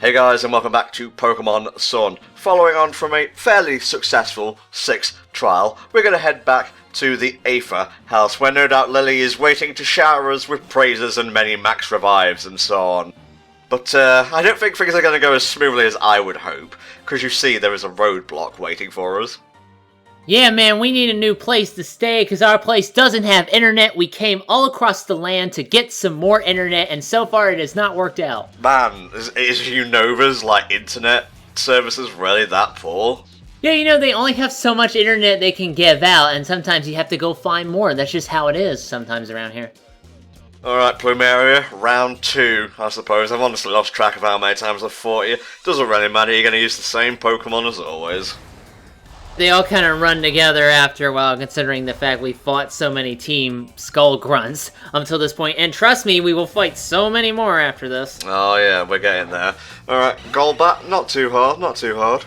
Hey guys, and welcome back to Pokemon Sun. Following on from a fairly successful 6th trial, we're going to head back to the Aether house, where no doubt Lily is waiting to shower us with praises and many max revives and so on. But I don't think things are going to go as smoothly as I would hope, because you see there is a roadblock waiting for us. Yeah, man, we need a new place to stay because our place doesn't have internet. We came all across the land to get some more internet, and so far it has not worked out. Man, is Unova's, internet services really that poor? Yeah, you know, they only have so much internet they can give out, and sometimes you have to go find more. That's just how it is sometimes around here. Alright, Plumeria, round 2, I suppose. I've honestly lost track of how many times I've fought you. Doesn't really matter, you're going to use the same Pokemon as always. They all kind of run together after a while, considering the fact we fought so many Team Skull Grunts until this point. And trust me, we will fight so many more after this. Oh yeah, we're getting there. Alright, Golbat, not too hard, not too hard.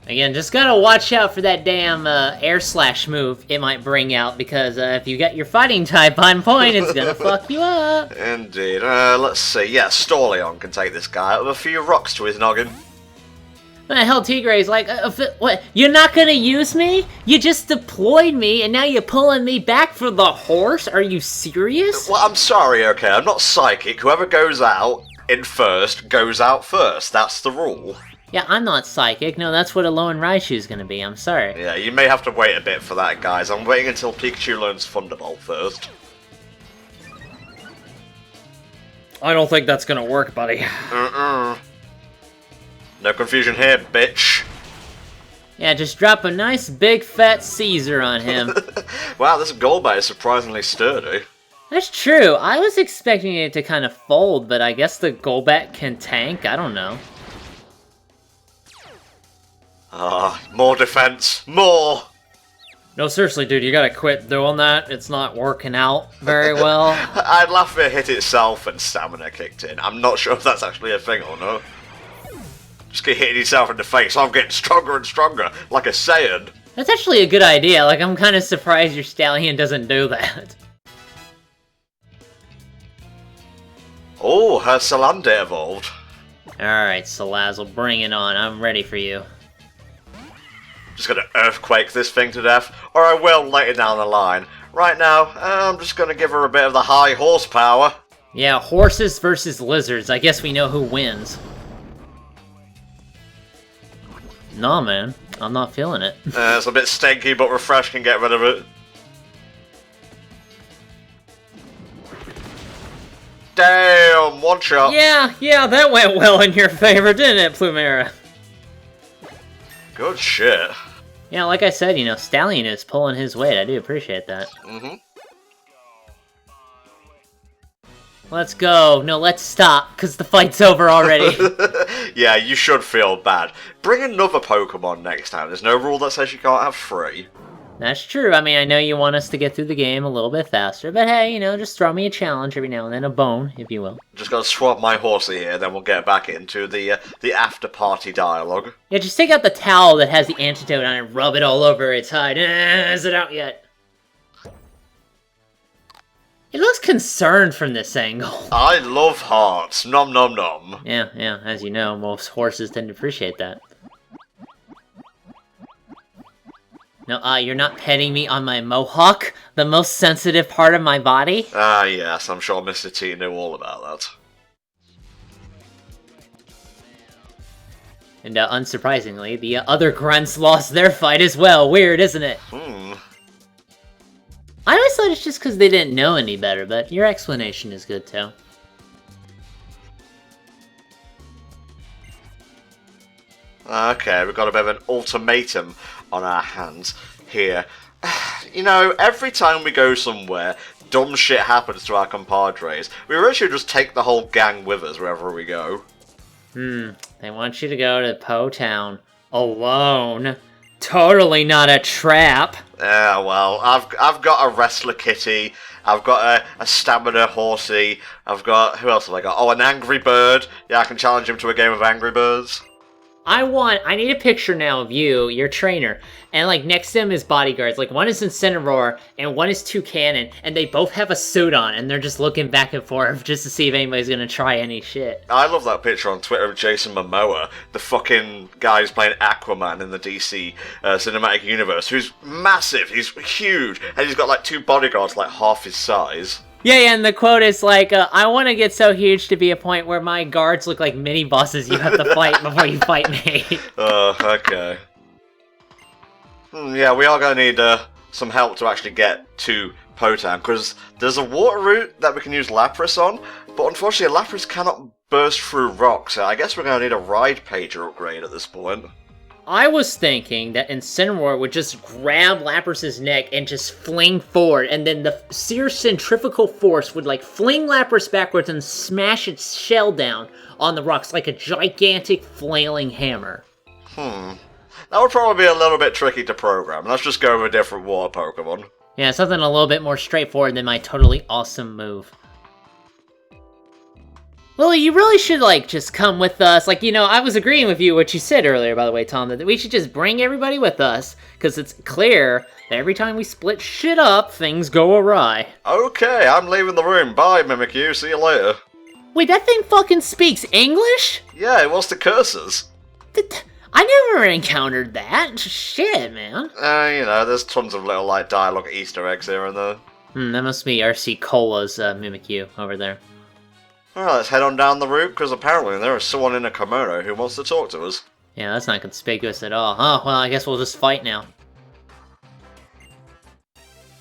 Again, just gotta watch out for that damn air slash move it might bring out, because if you got your fighting type on point, it's gonna fuck you up. Indeed. Let's see. Yeah, Storleon can take this guy out with a few rocks to his noggin. What the hell, Tigre's like, what, you're not gonna use me? You just deployed me, and now you're pulling me back for the horse? Are you serious? Well, I'm sorry, okay, I'm not psychic. Whoever goes out in first, goes out first. That's the rule. Yeah, I'm not psychic. No, that's what Alolan Raichu's gonna be, I'm sorry. Yeah, you may have to wait a bit for that, guys. I'm waiting until Pikachu learns Thunderbolt first. I don't think that's gonna work, buddy. No confusion here, bitch. Yeah, just drop a nice big fat Caesar on him. Wow, this Golbat is surprisingly sturdy. That's true. I was expecting it to kind of fold, but I guess the Golbat can tank? I don't know. More defense. More! No, seriously, dude, you gotta quit doing that. It's not working out very well. I'd laugh if it hit itself and stamina kicked in. I'm not sure if that's actually a thing or not. Just get hitting yourself in the face. I'm getting stronger and stronger, like a Saiyan. That's actually a good idea. Like, I'm kind of surprised your Stallion doesn't do that. Oh, her Salander evolved. Alright, Salazzle, bring it on. I'm ready for you. Just gonna earthquake this thing to death, or I will later down the line. Right now, I'm just gonna give her a bit of the high horsepower. Yeah, horses versus lizards. I guess we know who wins. Nah, man. I'm not feeling it. It's a bit stinky, but Refresh can get rid of it. Damn, one shot. Yeah, that went well in your favor, didn't it, Plumeria? Good shit. Yeah, like I said, you know, Stallion is pulling his weight. I do appreciate that. Let's go. No, let's stop, because the fight's over already. Yeah, you should feel bad. Bring another Pokemon next time. There's no rule that says you can't have 3. That's true. I mean, I know you want us to get through the game a little bit faster, but hey, you know, just throw me a challenge every now and then, a bone, if you will. Just gotta swap my horsey here, then we'll get back into the after-party dialogue. Yeah, just take out the towel that has the antidote on it and rub it all over its hide. Is it out yet? It looks concerned from this angle. I love hearts. Nom nom nom. Yeah, as you know, most horses tend to appreciate that. No, you're not petting me on my mohawk, the most sensitive part of my body? Ah, yes, I'm sure Mr. T knew all about that. And unsurprisingly, the other grunts lost their fight as well. Weird, isn't it? I always thought it's just because they didn't know any better, but your explanation is good too. Okay, we've got a bit of an ultimatum on our hands here. You know, every time we go somewhere, dumb shit happens to our compadres. We really should just take the whole gang with us wherever we go. They want you to go to Po Town alone. Totally not a trap. Yeah, well, I've got a wrestler kitty, I've got a stamina horsey, I've got, who else have I got? Oh, an angry bird. Yeah, I can challenge him to a game of Angry Birds. I need a picture now of you, your trainer, and like next to him is bodyguards. Like one is Incineroar and one is Toucannon, and they both have a suit on, and they're just looking back and forth just to see if anybody's gonna try any shit. I love that picture on Twitter of Jason Momoa, the fucking guy who's playing Aquaman in the DC cinematic universe, who's massive, he's huge, and he's got like 2 bodyguards like half his size. Yeah, and the quote is like, I want to get so huge to be a point where my guards look like mini bosses you have to fight before you fight me. Okay. Yeah, we are going to need some help to actually get to Potan, because there's a water route that we can use Lapras on, but unfortunately Lapras cannot burst through rocks, so I guess we're going to need a Ride Pager upgrade at this point. I was thinking that Incineroar would just grab Lapras' neck and just fling forward, and then the sheer centrifugal force would like fling Lapras backwards and smash its shell down on the rocks like a gigantic flailing hammer. That would probably be a little bit tricky to program. Let's just go with a different water Pokemon. Yeah, something a little bit more straightforward than my totally awesome move. Lily, you really should, like, just come with us. Like, you know, I was agreeing with you what you said earlier, by the way, Tom, that we should just bring everybody with us, because it's clear that every time we split shit up, things go awry. Okay, I'm leaving the room. Bye, Mimikyu. See you later. Wait, that thing fucking speaks English? Yeah, it wants to curse us. I never encountered that. Shit, man. You know, there's tons of little, like, dialogue Easter eggs here and there. That must be RC Cola's Mimikyu over there. Well, let's head on down the route, because apparently there is someone in a kimono who wants to talk to us. Yeah, that's not conspicuous at all. Oh, well, I guess we'll just fight now.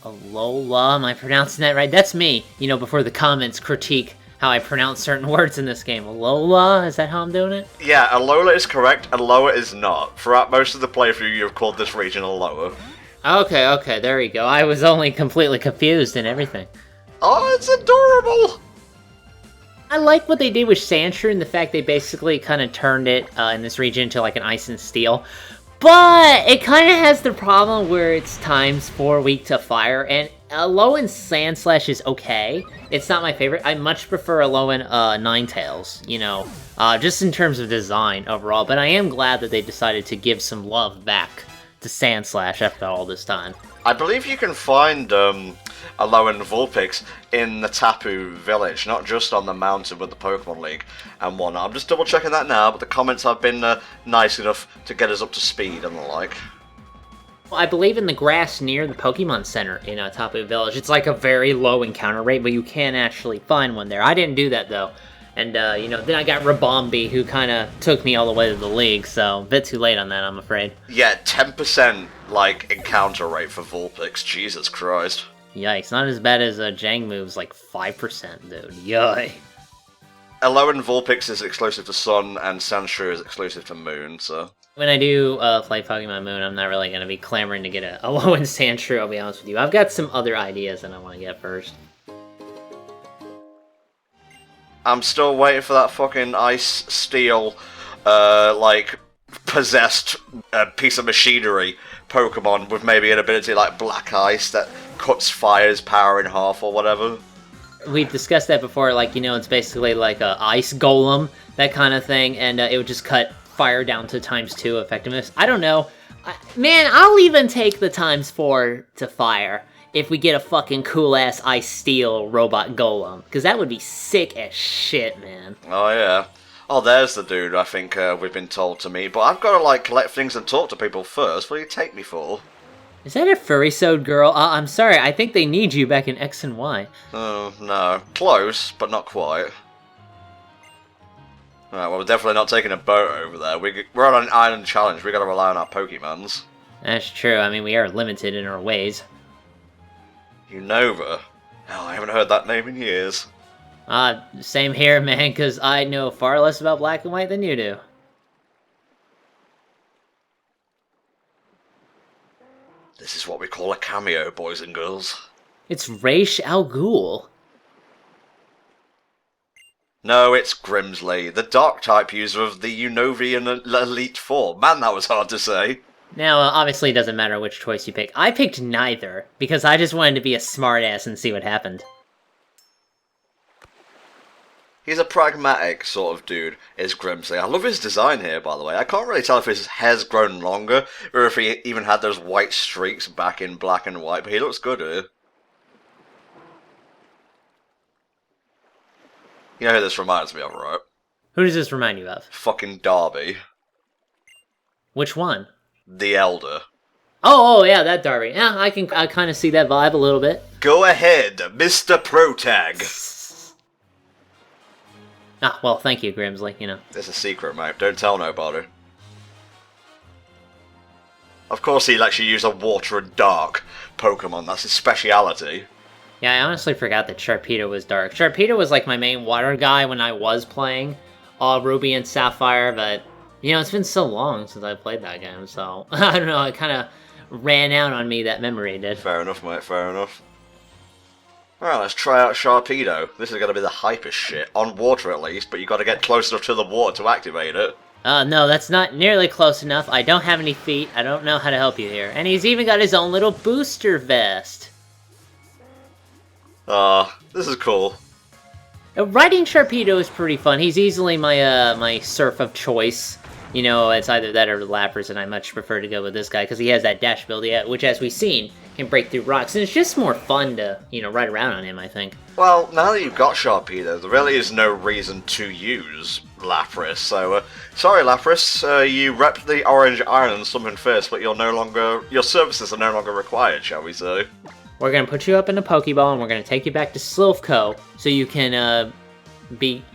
Alola, am I pronouncing that right? That's me, you know, before the comments critique how I pronounce certain words in this game. Alola, is that how I'm doing it? Yeah, Alola is correct, Alola is not. Throughout most of the playthrough, you've called this region Alola. Okay, there you go. I was only completely confused and everything. Oh, it's adorable! I like what they did with Sandshrew and the fact they basically kind of turned it in this region into like an Ice and Steel. But it kind of has the problem where it's times 4 weak to fire, and Alolan Sandslash is okay. It's not my favorite. I much prefer Alolan Ninetales, you know, just in terms of design overall. But I am glad that they decided to give some love back to Sandslash after all this time. I believe you can find Alolan Vulpix in the Tapu village, not just on the mountain with the Pokemon League and whatnot. I'm just double checking that now, but the comments have been nice enough to get us up to speed and the like. Well, I believe in the grass near the Pokemon Center in Tapu Village. It's like a very low encounter rate, but you can actually find one there. I didn't do that though. And, you know, then I got Rabombi, who kind of took me all the way to the league, so a bit too late on that, I'm afraid. Yeah, 10%, like, encounter rate for Vulpix. Jesus Christ. Yikes, not as bad as Jang moves, like 5%, dude. Yay. Alolan Vulpix is exclusive to Sun, and Sandshrew is exclusive to Moon, so... When I do play Pokemon Moon, I'm not really going to be clamoring to get a Alolan Sandshrew, I'll be honest with you. I've got some other ideas that I want to get first. I'm still waiting for that fucking Ice Steel, like, possessed piece of machinery Pokemon with maybe an ability like Black Ice that cuts fire's power in half or whatever. We've discussed that before, like, you know, it's basically like a Ice Golem, that kind of thing, and it would just cut fire down to ×2 effectiveness. I don't know. Man, I'll even take the ×4 to fire if we get a fucking cool-ass Ice Steel robot golem. Because that would be sick as shit, man. Oh, yeah. Oh, there's the dude I think we've been told to meet. But I've got to, like, collect things and talk to people first. What do you take me for? Is that a furry-sewed girl? I'm sorry, I think they need you back in X and Y. Oh, no. Close, but not quite. Alright, well, we're definitely not taking a boat over there. We're on an island challenge. We've got to rely on our Pokemons. That's true. I mean, we are limited in our ways. Unova? Hell, I haven't heard that name in years. Same here, man, because I know far less about Black and White than you do. This is what we call a cameo, boys and girls. It's Raish Al Ghul. No, it's Grimsley, the Dark-type user of the Unovian Elite Four. Man, that was hard to say. Now, obviously it doesn't matter which choice you pick. I picked neither, because I just wanted to be a smartass and see what happened. He's a pragmatic sort of dude, is Grimsley. I love his design here, by the way. I can't really tell if his hair's grown longer, or if he even had those white streaks back in black and white, but he looks good here. You know who this reminds me of, right? Who does this remind you of? Fucking Darby. Which one? The Elder. Oh, yeah, that Darby. Yeah, I kind of see that vibe a little bit. Go ahead, Mr. Protag. Ah, well, thank you, Grimsley, you know. It's a secret, mate. Don't tell nobody. Of course he'll actually use a water and dark Pokemon. That's his speciality. Yeah, I honestly forgot that Sharpedo was dark. Sharpedo was like my main water guy when I was playing Ruby and Sapphire, but, you know, it's been so long since I played that game, so, I don't know, it kind of ran out on me, that memory did. Fair enough, mate, fair enough. Alright, let's try out Sharpedo. This is going to be the hypest shit. On water, at least, but you got to get close enough to the water to activate it. No, that's not nearly close enough. I don't have any feet. I don't know how to help you here. And he's even got his own little booster vest. This is cool. Riding Sharpedo is pretty fun. He's easily my my surf of choice. You know, it's either that or Lapras, and I much prefer to go with this guy because he has that dash ability, which, as we've seen, can break through rocks. And it's just more fun to, you know, ride around on him, I think. Well, now that you've got Sharpedo, there really is no reason to use Lapras. So, sorry, Lapras, you repped the Orange Iron and summoned first, but your services are no longer required, shall we say? We're going to put you up in a Pokeball, and we're going to take you back to Silphco, so you can, be...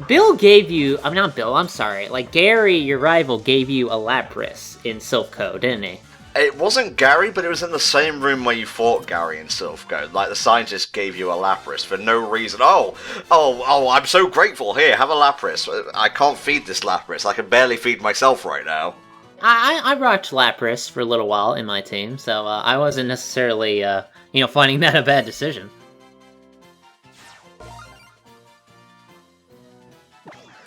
Bill gave you... I'm not Bill, I'm sorry. Like, Gary, your rival, gave you a Lapras in Silphco, didn't he? It wasn't Gary, but it was in the same room where you fought Gary in Silphco. Like, the scientist gave you a Lapras for no reason. Oh, I'm so grateful. Here, have a Lapras. I can't feed this Lapras. I can barely feed myself right now. I rocked Lapras for a little while in my team, so I wasn't necessarily, you know, finding that a bad decision.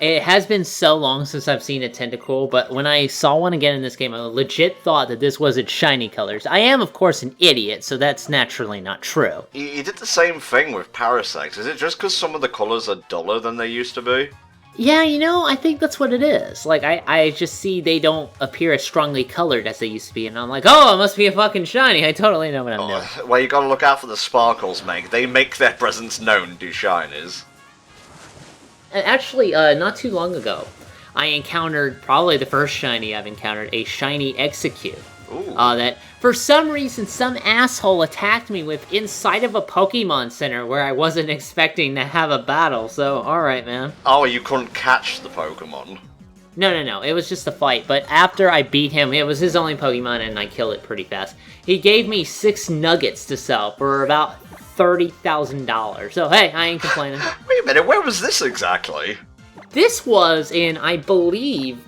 It has been so long since I've seen a Tentacool, but when I saw one again in this game, I legit thought that this was its shiny colors. I am, of course, an idiot, so that's naturally not true. You did the same thing with Parasect. Is it just because some of the colours are duller than they used to be? Yeah, you know, I think that's what it is. Like, I just see they don't appear as strongly colored as they used to be, and I'm like, oh, it must be a fucking shiny. I totally know what I'm doing. Well, you gotta look out for the sparkles, Meg. They make their presence known, do shinies. Actually, not too long ago, I encountered probably the first shiny I've encountered, a shiny Execute. That, for some reason, some asshole attacked me with inside of a Pokemon Center where I wasn't expecting to have a battle, so alright, man. Oh, you couldn't catch the Pokemon? No, it was just a fight, but after I beat him, it was his only Pokemon and I killed it pretty fast. He gave me 6 nuggets to sell for about $30,000, so hey, I ain't complaining. Wait a minute, where was this exactly? This was in, I believe,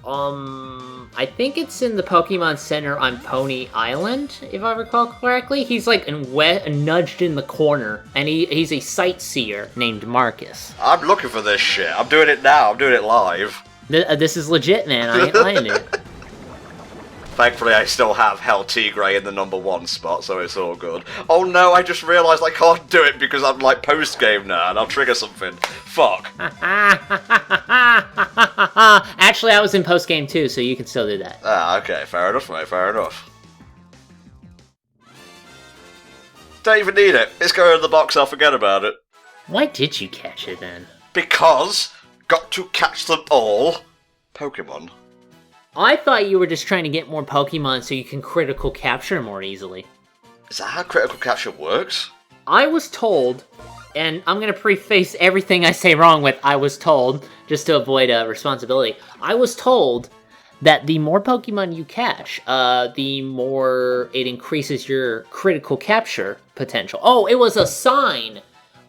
I think it's in the Pokemon Center on Pony Island, if I recall correctly. He's like nudged in the corner, and he's a sightseer named Marcus. I'm looking for this shit. I'm doing it now. I'm doing it live. This is legit, man. I ain't lying to you. Thankfully, I still have Hell Tigre in the #1 spot, so it's all good. Oh no, I just realised I can't do it because I'm like post-game now, and I'll trigger something. Fuck. Actually, I was in post-game too, so you can still do that. Ah, okay, fair enough, mate, fair enough. Don't even need it. It's going in the box, I'll forget about it. Why did you catch it then? Because, got to catch them all. Pokemon. I thought you were just trying to get more Pokemon so you can critical capture more easily. Is that how critical capture works? I was told, and I'm going to preface everything I say wrong with I was told, just to avoid responsibility. I was told that the more Pokemon you catch, the more it increases your critical capture potential. Oh, it was a sign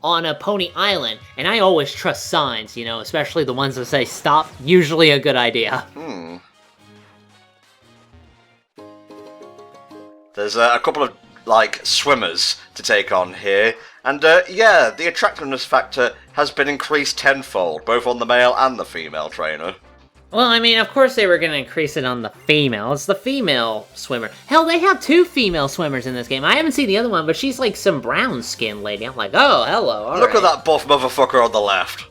on a Pony Island, and I always trust signs, you know, especially the ones that say stop, usually a good idea. There's a couple of, like, swimmers to take on here, and yeah, the attractiveness factor has been increased tenfold, both on the male and the female trainer. Well, I mean, of course they were going to increase it on the female. It's the female swimmer. Hell, they have 2 female swimmers in this game. I haven't seen the other one, but she's like some brown-skinned lady. I'm like, oh, hello, all Look right. at that buff motherfucker on the left.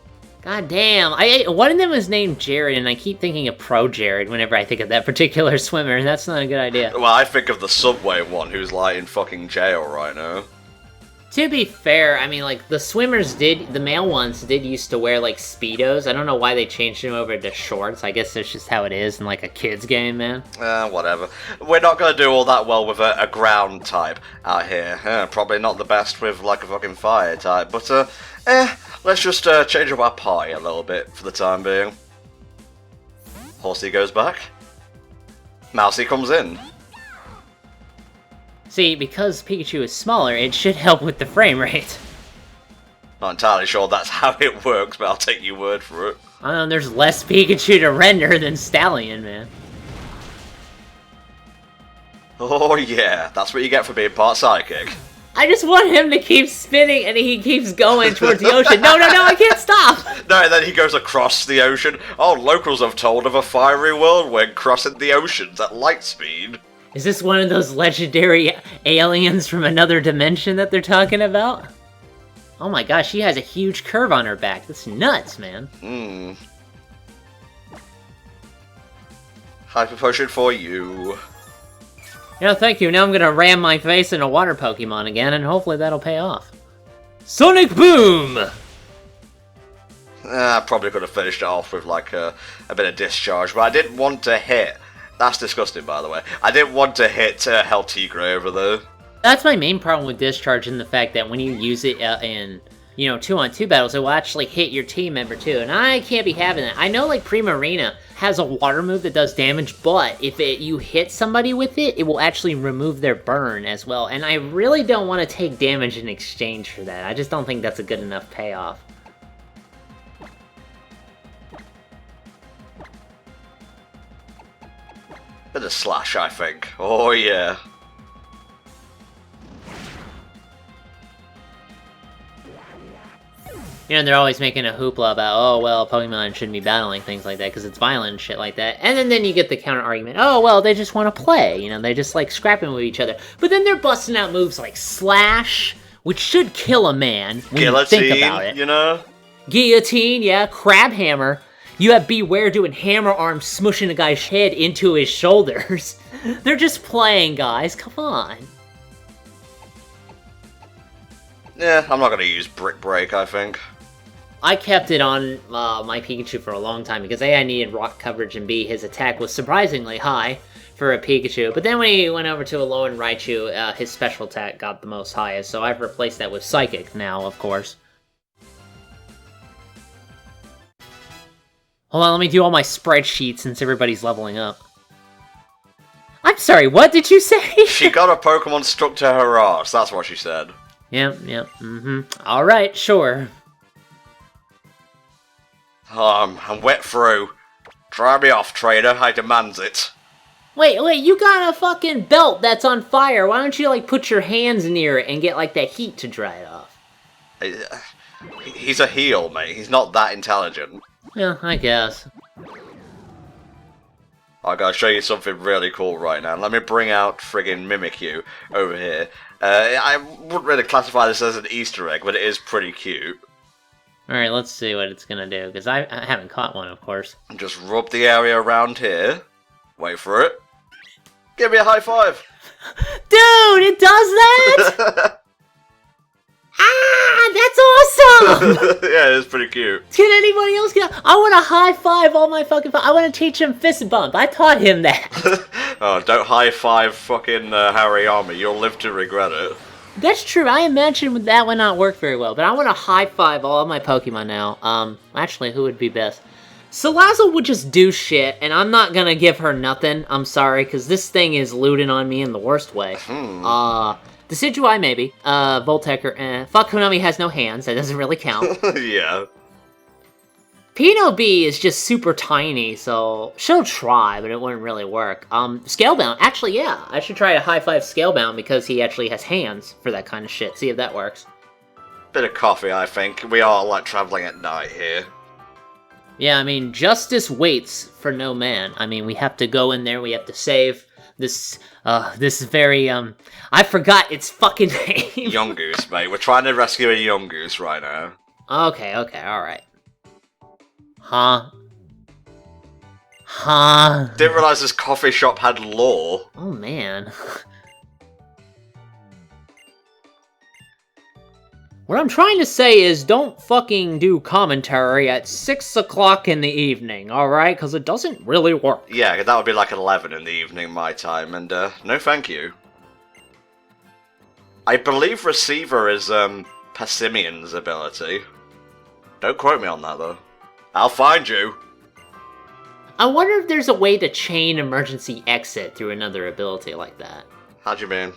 God damn. One of them was named Jared, and I keep thinking of Pro Jared whenever I think of that particular swimmer, and that's not a good idea. Well, I think of the Subway one who's like in fucking jail right now. To be fair, I mean, like, the male ones did used to wear, like, Speedos. I don't know why they changed them over to shorts. I guess that's just how it is in, like, a kid's game, man. Whatever. We're not gonna do all that well with a ground type out here. Probably not the best with, like, a fucking fire type, but, let's just, change up our pie a little bit for the time being. Horsey goes back. Mousy comes in. See, because Pikachu is smaller, it should help with the frame rate. Not entirely sure that's how it works, but I'll take your word for it. I don't know, there's less Pikachu to render than Stallion, man. Oh yeah, that's what you get for being part psychic. I just want him to keep spinning and he keeps going towards the ocean. No, I can't stop! No, and then he goes across the ocean. Oh, locals have told of a fiery whirlwind crossing the oceans at light speed. Is this one of those legendary aliens from another dimension that they're talking about? Oh my gosh, she has a huge curve on her back. That's nuts, man. Hyper potion for you. Yeah, thank you. Now I'm gonna ram my face in a water Pokemon again, and hopefully that'll pay off. Sonic Boom! I probably could have finished it off with like a bit of discharge, but I didn't want to hit. That's disgusting, by the way. I didn't want to hit Heltigre over there. That's my main problem with discharge, and the fact that when you use it in, 2-on-2 battles, it will actually hit your team member too, and I can't be having that. I know, like, Plumeria has a water move that does damage, but if you hit somebody with it, it will actually remove their burn as well, and I really don't want to take damage in exchange for that. I just don't think that's a good enough payoff. Bit of slash, I think. Oh yeah. They're always making a hoopla about, oh, well, Pokemon shouldn't be battling, things like that, because it's violent and shit like that. And then you get the counter-argument, oh, well, they just want to play, they just like scrapping with each other. But then they're busting out moves like Slash, which should kill a man when Guillotine, you think about it. Guillotine, yeah, Crab Hammer. You have Beware doing hammer arms, smushing a guy's head into his shoulders. They're just playing, guys. Come on. Yeah, I'm not going to use Brick Break, I think. I kept it on my Pikachu for a long time because A, I needed rock coverage, and B, his attack was surprisingly high for a Pikachu. But then when he went over to a Alolan Raichu, his special attack got the most highest, so I've replaced that with Psychic now, of course. Hold on, let me do all my spreadsheets since everybody's leveling up. I'm sorry, what did you say? She got a Pokemon stuck to her ass, that's what she said. Yep, Alright, sure. I'm wet through. Dry me off, trainer, I demands it. Wait, you got a fucking belt that's on fire. Why don't you, like, put your hands near it and get, like, that heat to dry it off? He's a heel, mate. He's not that intelligent. Yeah, I guess. I gotta show you something really cool right now. Let me bring out friggin' Mimikyu over here. I wouldn't really classify this as an Easter egg, but it is pretty cute. Alright, let's see what it's gonna do, because I haven't caught one, of course. Just rub the area around here. Wait for it. Give me a high five! Dude, it does that?! That's awesome! Yeah, it's pretty cute. Can anybody else get... I want to high five all my fucking... I want to teach him fist bump. I taught him that. Oh, don't high five fucking Hariyama. You'll live to regret it. That's true. I imagine that would not work very well, but I want to high five all of my Pokemon now. Actually, who would be best? Salazzle would just do shit, and I'm not gonna give her nothing. I'm sorry, because this thing is looting on me in the worst way. Decidueye, maybe. Voltecker, fuck, Konami has no hands. That doesn't really count. Yeah. Pino B is just super tiny, so she'll try, but it wouldn't really work. Scalebound. Actually, yeah. I should try to high-five Scalebound because he actually has hands for that kind of shit. See if that works. Bit of coffee, I think. We are, like, traveling at night here. Yeah, I mean, justice waits for no man. I mean, we have to go in there, we have to save this very, I forgot its fucking name. Young Goose, mate. We're trying to rescue a Young Goose right now. Okay, alright. Huh? Huh? Didn't realize this coffee shop had lore. Oh, man. What I'm trying to say is don't fucking do commentary at 6 o'clock in the evening, alright? Because it doesn't really work. Yeah, that would be like 11 in the evening my time, and no thank you. I believe Receiver is Passimian's ability. Don't quote me on that though. I'll find you. I wonder if there's a way to chain emergency exit through another ability like that. How do you mean?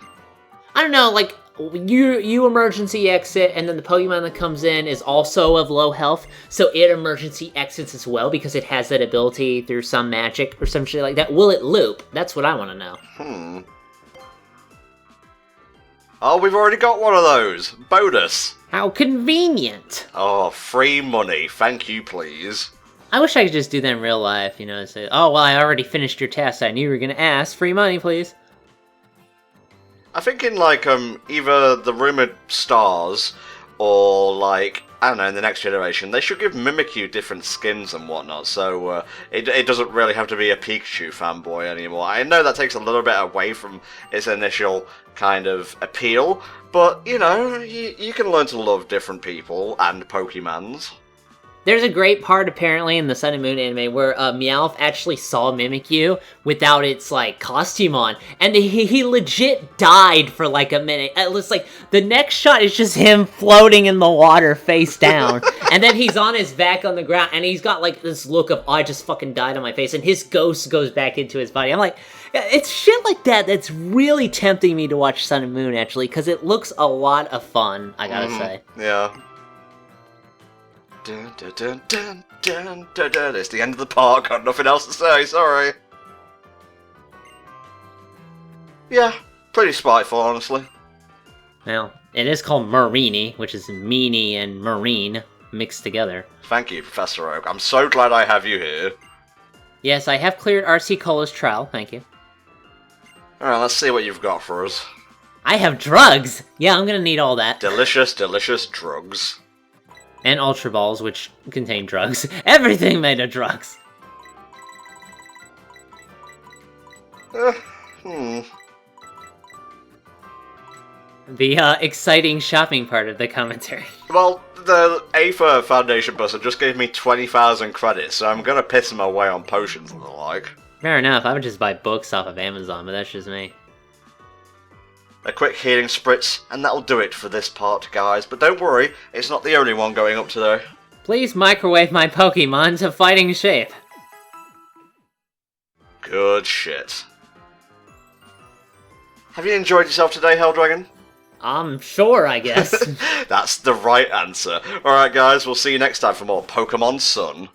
I don't know, like, you emergency exit, and then the Pokemon that comes in is also of low health, so it emergency exits as well, because it has that ability through some magic or some shit like that. Will it loop? That's what I want to know. Oh, we've already got one of those. Bonus. How convenient. Oh, free money. Thank you, please. I wish I could just do that in real life, you know, and say, oh, well, I already finished your test. I knew you were going to ask. Free money, please. I think in, like, either the Rumored Stars or, like, I don't know, in the next generation, they should give Mimikyu different skins and whatnot, so it doesn't really have to be a Pikachu fanboy anymore. I know that takes a little bit away from its initial kind of appeal, but, you know, you can learn to love different people and Pokemons. There's a great part, apparently, in the Sun and Moon anime where Meowth actually saw Mimikyu without its, like, costume on. And he legit died for, like, a minute. It looks like the next shot is just him floating in the water face down. And then he's on his back on the ground, and he's got, like, this look of, oh, I just fucking died on my face. And his ghost goes back into his body. I'm like, it's shit like that that's really tempting me to watch Sun and Moon, actually, because it looks a lot of fun, I gotta say. Yeah. Dun, dun, dun, dun, dun, dun, dun. It's the end of the part, got nothing else to say, sorry. Yeah, pretty spiteful, honestly. Well, it is called Marini, which is meanie and marine mixed together. Thank you, Professor Oak. I'm so glad I have you here. Yes, I have cleared RC Cola's trial, thank you. Alright, let's see what you've got for us. I have drugs! Yeah, I'm gonna need all that. Delicious, delicious drugs. And Ultra Balls, which contain drugs. Everything made of drugs! The exciting shopping part of the commentary. Well, the Aether Foundation person just gave me 20,000 credits, so I'm gonna piss him away on potions and the like. Fair enough, I would just buy books off of Amazon, but that's just me. A quick healing spritz, and that'll do it for this part, guys. But don't worry, it's not the only one going up today. Please microwave my Pokemon to fighting shape. Good shit. Have you enjoyed yourself today, Helldragon? I'm sure, I guess. That's the right answer. Alright guys, we'll see you next time for more Pokemon Sun.